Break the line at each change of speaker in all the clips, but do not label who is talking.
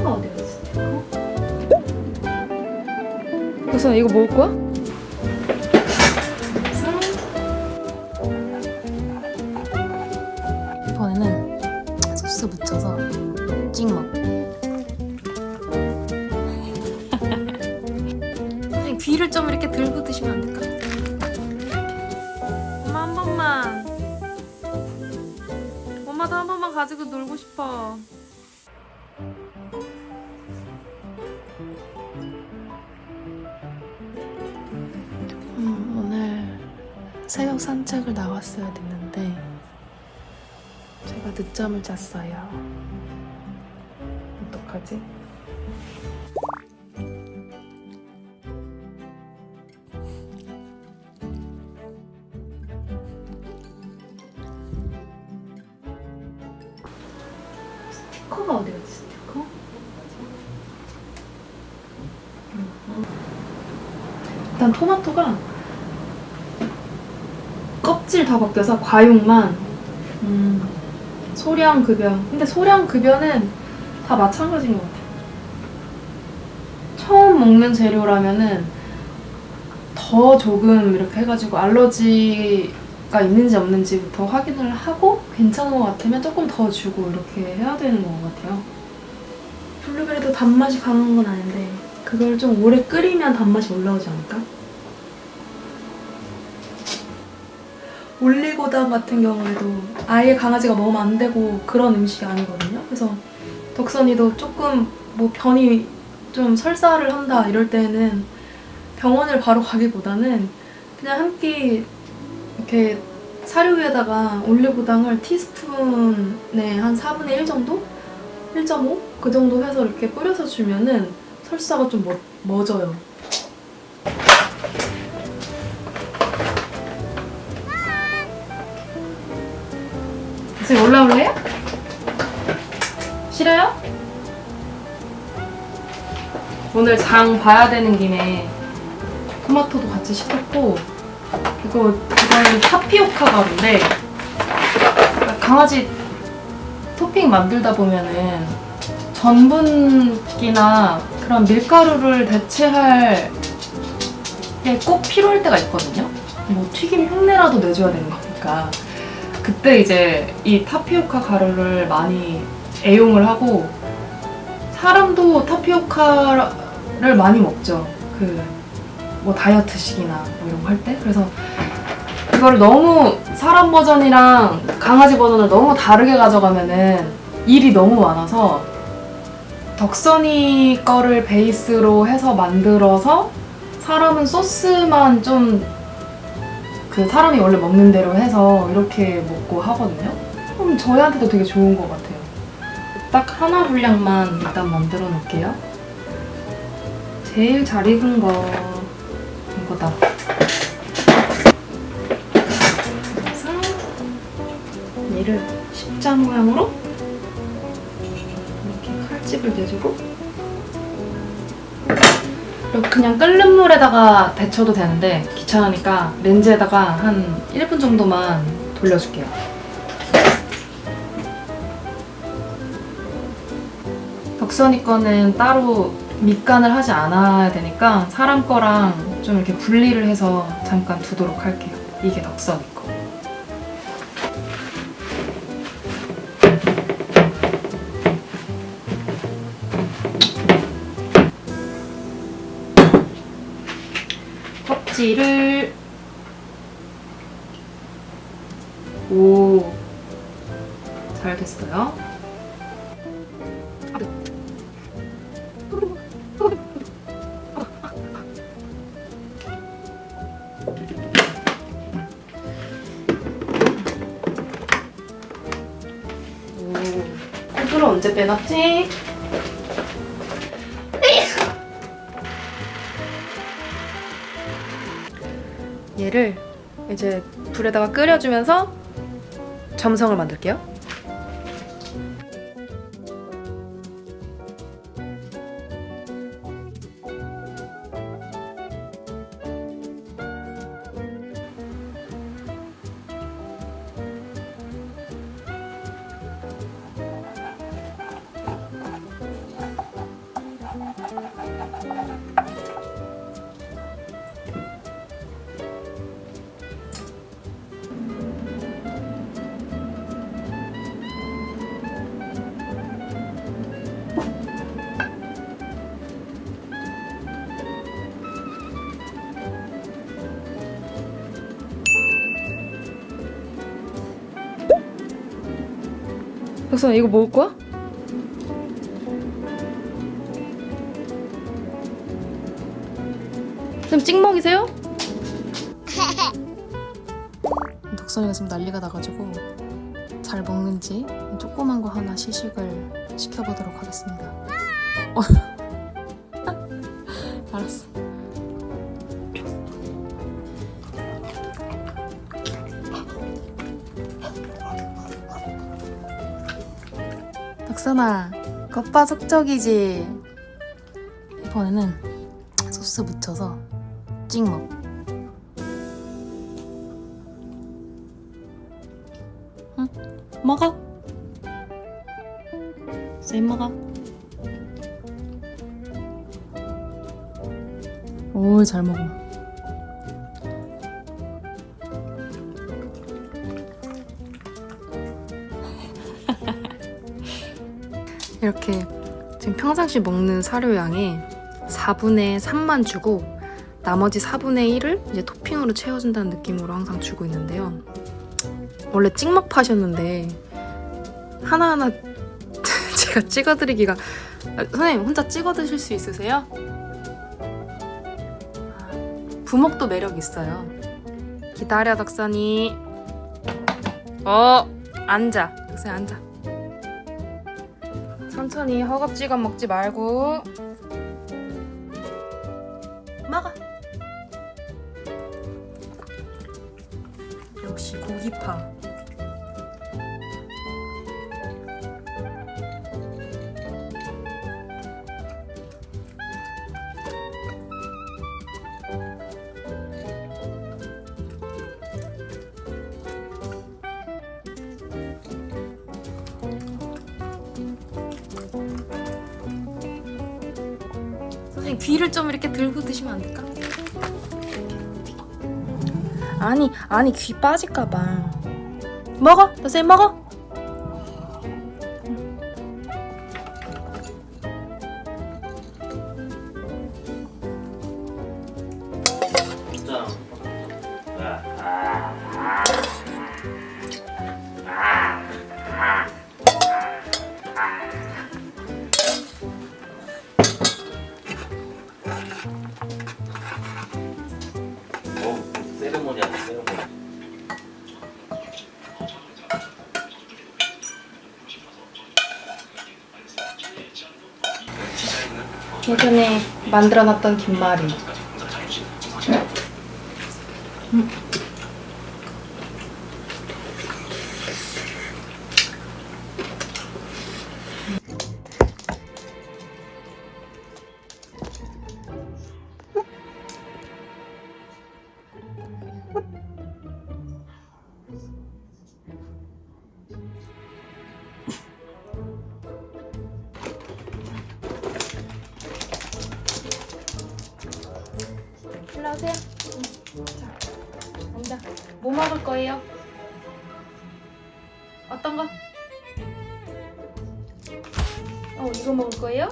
스티커가 어디 갔어? 스티커? 우선 이거 먹을 거야? 이번에는 소스 묻혀서 찍먹. 귀를 좀 이렇게 들고 드시면 안 될까? 엄마 한 번만. 엄마도 한 번만 가지고 놀고 싶어. 오늘 새벽 산책을 나갔어야 됐는데 제가 늦잠을 잤어요. 어떡하지? 스티커가 어디 갔지? 스티커? 일단 토마토가 껍질 다 벗겨서 과육만 소량급여. 근데 소량급여는 다 마찬가지인 것 같아요. 처음 먹는 재료라면은 더 조금 이렇게 해가지고 알러지가 있는지 없는지부터 확인을 하고 괜찮은 것 같으면 조금 더 주고 이렇게 해야 되는 것 같아요. 블루베리도 단맛이 강한 건 아닌데 그걸 좀 오래 끓이면 단맛이 올라오지 않을까? 올리고당 같은 경우에도 아예 강아지가 먹으면 안 되고 그런 음식이 아니거든요. 그래서 덕선이도 조금 뭐 변이 좀 설사를 한다 이럴 때는 병원을 바로 가기보다는 그냥 한 끼 이렇게 사료 위에다가 올리고당을 티스푼에 한 4분의 1 정도? 1.5? 그 정도 해서 이렇게 뿌려서 주면은 설사가 좀 멎어요. 이제 올라올래요? 싫어요? 오늘 장 봐야 되는 김에 토마토도 같이 시켰고 이거는 타피오카 가루인데 강아지 토핑 만들다 보면은 전분기나 그런 밀가루를 대체할 게 꼭 필요할 때가 있거든요. 뭐 튀김 흉내라도 내줘야 되는 거니까 그때 이제 이 타피오카 가루를 많이 애용을 하고 사람도 타피오카를 많이 먹죠. 뭐 다이어트식이나 뭐 이런 거 할 때. 그래서 이거를 너무 사람 버전이랑 강아지 버전을 너무 다르게 가져가면은 일이 너무 많아서 덕선이 거를 베이스로 해서 만들어서 사람은 소스만 좀 그 사람이 원래 먹는 대로 해서 이렇게 먹고 하거든요. 그럼 저희한테도 되게 좋은 것 같아요. 딱 하나 분량만 일단 만들어 놓을게요. 제일 잘 익은 거 이거다. 그래서 얘를 십자 모양으로 이렇게 칼집을 내주고 그냥 끓는 물에다가 데쳐도 되는데 귀찮으니까 렌즈에다가 한 1분 정도만 돌려줄게요. 덕선이 거는 따로 밑간을 하지 않아야 되니까 사람 거랑 좀 이렇게 분리를 해서 잠깐 두도록 할게요. 이게 덕선이 거. 껍질을 잘 됐어요. 콜드를 언제 빼놨지? 얘를 이제 불에다가 끓여주면서 점성을 만들게요. 덕선아 이거 먹을 거야? 쌤 찍먹이세요? 덕선이가 지금 난리가 나가지고 잘 먹는지 조그만 거 하나 시식을 시켜보도록 하겠습니다. 알았어. 덕선아, 겉바 속촉이지? 이번에는 소스 묻혀서 찍먹. 응? 먹어. 쌤 먹어. 오, 잘 먹어. 이렇게 지금 평상시 먹는 사료량의 4분의 3만 주고 나머지 4분의 1을 이제 토핑으로 채워준다는 느낌으로 항상 주고 있는데요. 원래 찍먹 파셨는데 하나하나 제가 찍어드리기가... 선생님 혼자 찍어 드실 수 있으세요? 부먹도 매력 있어요. 기다려 덕선이. 앉아. 덕선이 앉아. 천천히 허겁지겁 먹지 말고 먹어. 역시 고기파. 선생님 귀를 좀 이렇게 들고 드시면 안 될까? 아니 귀 빠질까봐. 먹어! 선생님 먹어!
세레모니야, 세레모니.
예전에 만들어놨던 김말이. 일로 오세요. 자, 앉아. 뭐 먹을 거예요? 어떤 거? 이거 먹을 거예요?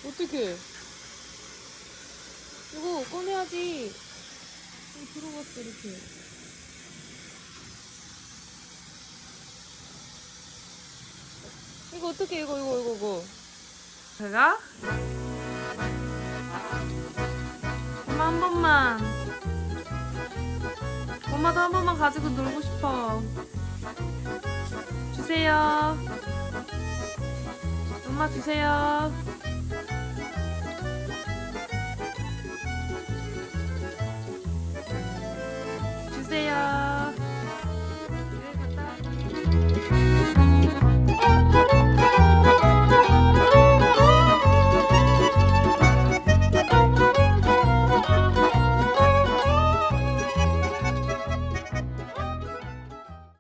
어떻게
꺼내야지. 들어갔어, 이렇게. 이거 어떡해, 이거. 제가? 엄마 한 번만. 엄마도 한 번만 가지고 놀고 싶어. 주세요. 엄마 주세요.